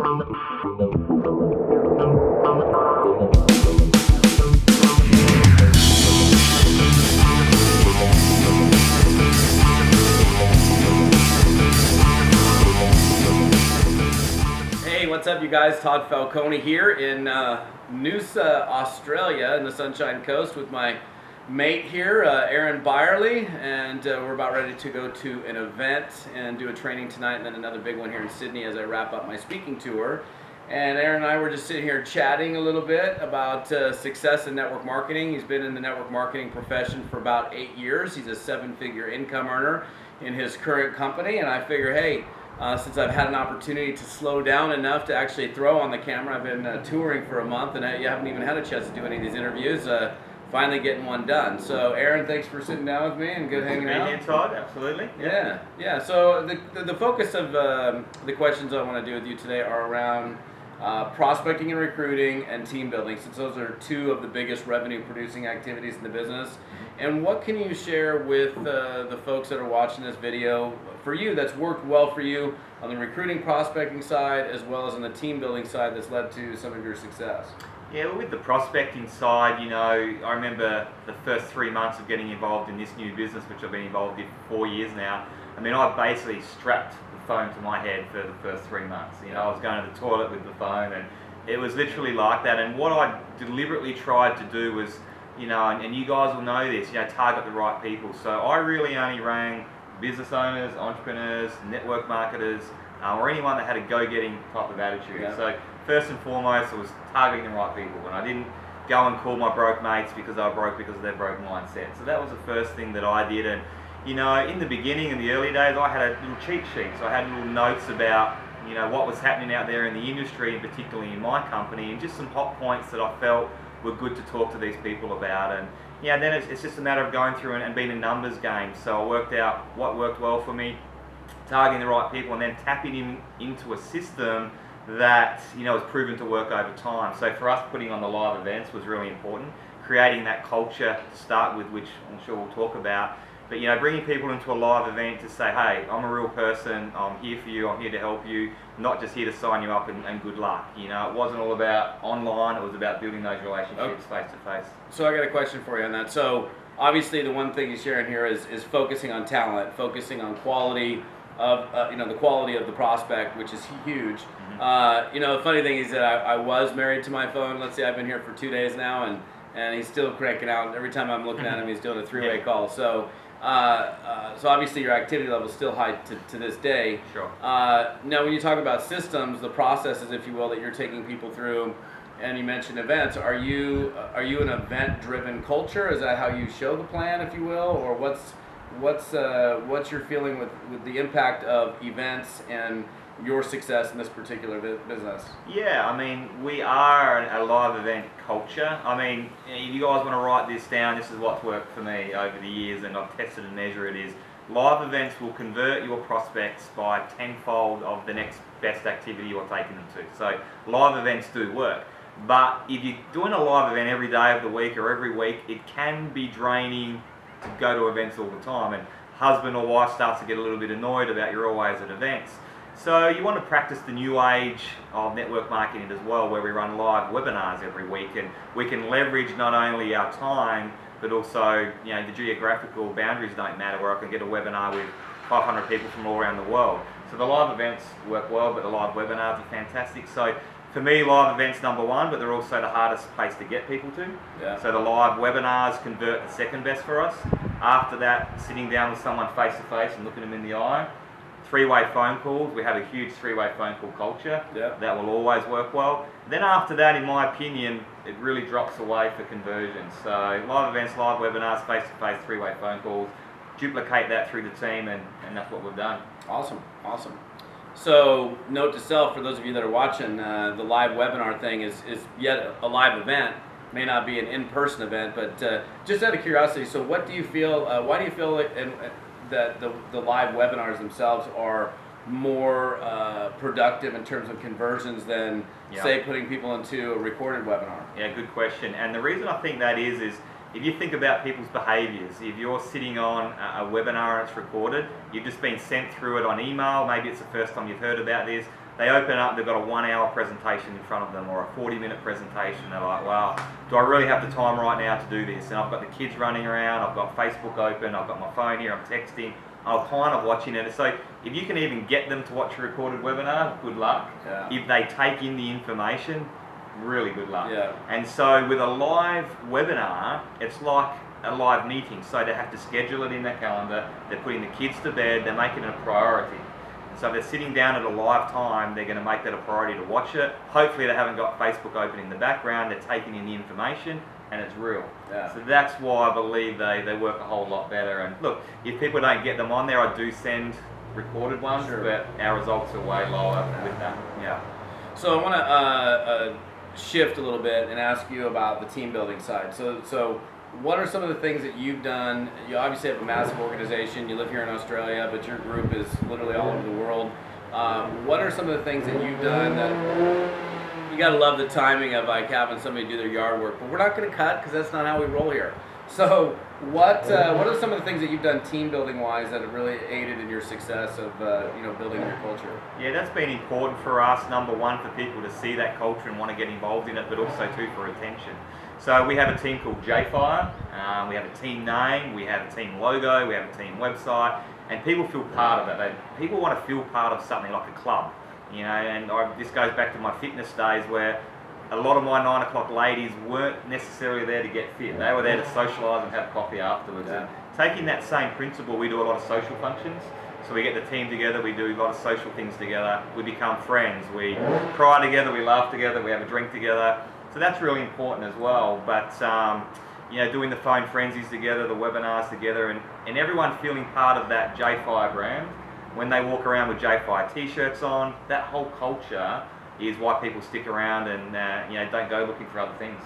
Hey, what's up, you guys? Todd Falcone here in Noosa, Australia, in the Sunshine Coast, with my mate here, Aaron Byerlee, and we're about ready to go to an event and do a training tonight, and then another big one here in Sydney as I wrap up my speaking tour. And Aaron and I were just sitting here chatting a little bit about success in network marketing. He's been in the network marketing profession for about 8 years. He's a 7-figure income earner in his current company, and I figure, hey, since I've had an opportunity to slow down enough to actually throw on the camera, I've been touring for a month, and you haven't even had a chance to do any of these interviews. Finally getting one done. So Aaron, thanks for sitting down with me and good hanging out. Here, Todd, absolutely. Yeah. So the focus of the questions I want to do with you today are around prospecting and recruiting and team building, since those are two of the biggest revenue producing activities in the business. And what can you share with the folks that are watching this video for you that's worked well for you on the recruiting prospecting side, as well as on the team building side, that's led to some of your success? Yeah, well, with the prospecting side, you know, I remember the first 3 months of getting involved in this new business, which I've been involved in for 4 years now. I mean, I basically strapped the phone to my head for the first 3 months. You know, I was going to the toilet with the phone, and it was literally like that. And what I deliberately tried to do was, you know, and you guys will know this, you know, target the right people. So I really only rang business owners, entrepreneurs, network marketers, or anyone that had a go-getting type of attitude. Yeah. So first and foremost, it was targeting the right people, and I didn't go and call my broke mates because they were broke because of their broke mindset. So that was the first thing that I did. And you know, in the beginning, in the early days, I had a little cheat sheet. So I had little notes about, you know, what was happening out there in the industry, and particularly in my company, and just some hot points that I felt were good to talk to these people about. And yeah, then it's just a matter of going through and being a numbers game. So I worked out what worked well for me, targeting the right people, and then tapping into a system that, you know, was proven to work over time. So for us, putting on the live events was really important, creating that culture to start with, which I'm sure we'll talk about. But, you know, bringing people into a live event to say, hey, I'm a real person, I'm here for you, I'm here to help you, not just here to sign you up and good luck. You know, it wasn't all about online, it was about building those relationships face to face. So I got a question for you on that. So obviously the one thing you're sharing here is focusing on talent, focusing on quality of, you know, the quality of the prospect, which is huge. Mm-hmm. You know, the funny thing is that I was married to my phone. Let's say I've been here for 2 days now, and he's still cranking out. Every time I'm looking at him, he's doing a three-way call. So so obviously your activity level is still high to this day. Sure. Now, when you talk about systems, the processes, if you will, that you're taking people through, and you mentioned events, are you an event-driven culture? Is that how you show the plan, if you will, or what's your feeling with the impact of events and your success in this particular business? Yeah, I mean, we are a live event culture. I mean, if you guys want to write this down, this is what's worked for me over the years, and I've tested and measured it, is live events will convert your prospects by tenfold of the next best activity you're taking them to. So live events do work. But if you're doing a live event every day of the week or every week, it can be draining to go to events all the time, and husband or wife starts to get a little bit annoyed about you're always at events. So you want to practice the new age of network marketing as well, where we run live webinars every week, and we can leverage not only our time, but also, you know, the geographical boundaries don't matter, where I can get a webinar with 500 people from all around the world. So the live events work well, but the live webinars are fantastic. So for me, live events number one, but they're also the hardest place to get people to. Yeah. So the live webinars convert the second best for us. After that, sitting down with someone face to face and looking them in the eye. 3-way phone calls. We have a huge 3-way phone call culture. Yeah. That will always work well. Then after that, in my opinion, it really drops away for conversions. So live events, live webinars, face to face, 3-way phone calls. Duplicate that through the team, and that's what we've done. Awesome. So, note to self, for those of you that are watching, the live webinar thing is yet a live event. May not be an in-person event, but just out of curiosity, so what do you feel, why do you feel that the live webinars themselves are more productive in terms of conversions than, say, putting people into a recorded webinar? Yeah, good question. And the reason I think that is if you think about people's behaviours, if you're sitting on a webinar and it's recorded, you've just been sent through it on email, maybe it's the first time you've heard about this, they open up, they've got a 1 hour presentation in front of them or a 40-minute presentation. They're like, wow, do I really have the time right now to do this? And I've got the kids running around, I've got Facebook open, I've got my phone here, I'm texting, I'm kind of watching it. So if you can even get them to watch a recorded webinar, good luck. Yeah. If they take in the information, really good luck. Yeah. And so with a live webinar, it's like a live meeting. So they have to schedule it in their calendar, they're putting the kids to bed, they're making it a priority. So if they're sitting down at a live time, they're going to make that a priority to watch it. Hopefully they haven't got Facebook open in the background, they're taking in the information and it's real. Yeah. So that's why I believe they work a whole lot better. And look, if people don't get them on there, I do send recorded ones, Sure. but our results are way lower with that. Yeah. So I want to shift a little bit and ask you about the team building side. So what are some of the things that you've done? You obviously have a massive organization. You live here in Australia, but your group is literally all over the world. What are some of the things that you've done that you got to love the timing of like having somebody do their yard work? But we're not going to cut because that's not how we roll here. So what are some of the things that you've done team building wise that have really aided in your success of building your culture? Yeah, that's been important for us. Number one, for people to see that culture and want to get involved in it, but also too for retention. So we have a team called J-Fire, we have a team name, we have a team logo, we have a team website, and people feel part of it. People want to feel part of something like a club, and this goes back to my fitness days where a lot of my 9 o'clock ladies weren't necessarily there to get fit. They were there to socialise and have coffee afterwards. Yeah. And taking that same principle, we do a lot of social functions. So we get the team together, we do a lot of social things together, we become friends, we cry together, we laugh together, we have a drink together. So that's really important as well. But doing the phone frenzies together, the webinars together, and everyone feeling part of that J-Fire brand. When they walk around with J-Fire t-shirts on, that whole culture is why people stick around and don't go looking for other things.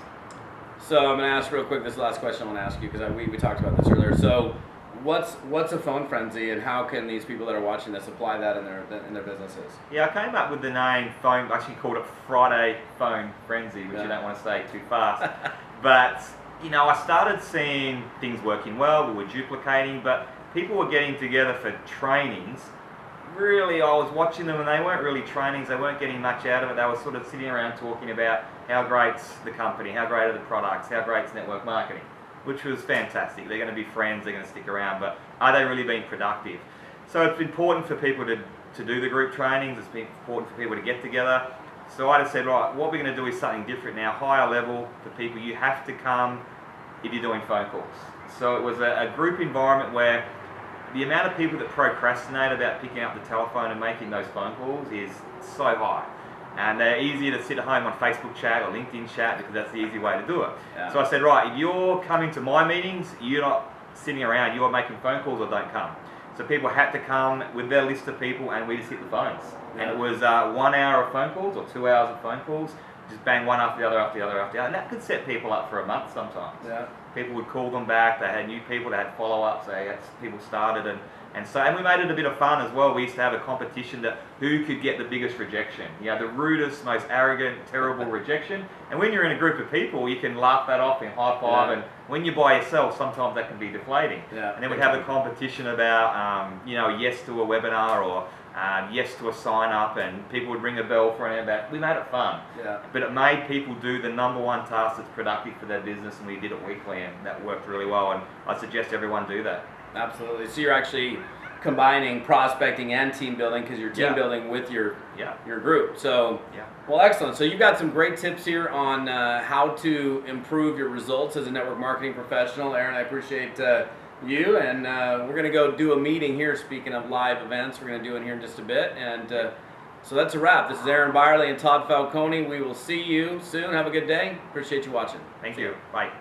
So I'm going to ask real quick, this last question I want to ask you because we talked about this earlier. So what's a phone frenzy and how can these people that are watching this apply that in their businesses? Yeah, I came up with the name phone, actually called it Friday Phone Frenzy, which you don't want to say too fast. But, I started seeing things working well, we were duplicating, but people were getting together for trainings. Really, I was watching them and they weren't really trainings, they weren't getting much out of it. They were sort of sitting around talking about how great's the company, how great are the products, how great's network marketing, which was fantastic. They're going to be friends, they're going to stick around, but are they really being productive? So it's important for people to do the group trainings, it's important for people to get together. So I just said, right, what we're going to do is something different now, higher level for people. You have to come if you're doing phone calls. So it was a group environment where the amount of people that procrastinate about picking up the telephone and making those phone calls is so high. And they're easier to sit at home on Facebook chat or LinkedIn chat because that's the easy way to do it. Yeah. So I said, right, if you're coming to my meetings, you're not sitting around, you're making phone calls or don't come. So people had to come with their list of people and we just hit the phones. Yeah. And it was 1 hour of phone calls or 2 hours of phone calls, just bang one after the other, after the other, after the other. And that could set people up for a month sometimes. Yeah. People would call them back, they had new people, they had follow-ups, people started and we made it a bit of fun as well. We used to have a competition that who could get the biggest rejection. The rudest, most arrogant, terrible rejection. And when you're in a group of people, you can laugh that off and high five. Yeah. And when you're by yourself, sometimes that can be deflating. Yeah. And then we'd have a competition about, yes to a webinar or yes to a sign up, and people would ring a bell for an event. We made it fun. Yeah. But it made people do the number one task that's productive for their business, and we did it weekly, and that worked really well. And I suggest everyone do that. Absolutely. So you're actually combining prospecting and team building because you're team building with your group. So, well, excellent. So you've got some great tips here on how to improve your results as a network marketing professional. Aaron, I appreciate you, and we're going to go do a meeting here. Speaking of live events, we're going to do it here in just a bit. And so that's a wrap. This is Aaron Byerlee and Todd Falcone. We will see you soon. Have a good day. Appreciate you watching. Thank you. Bye.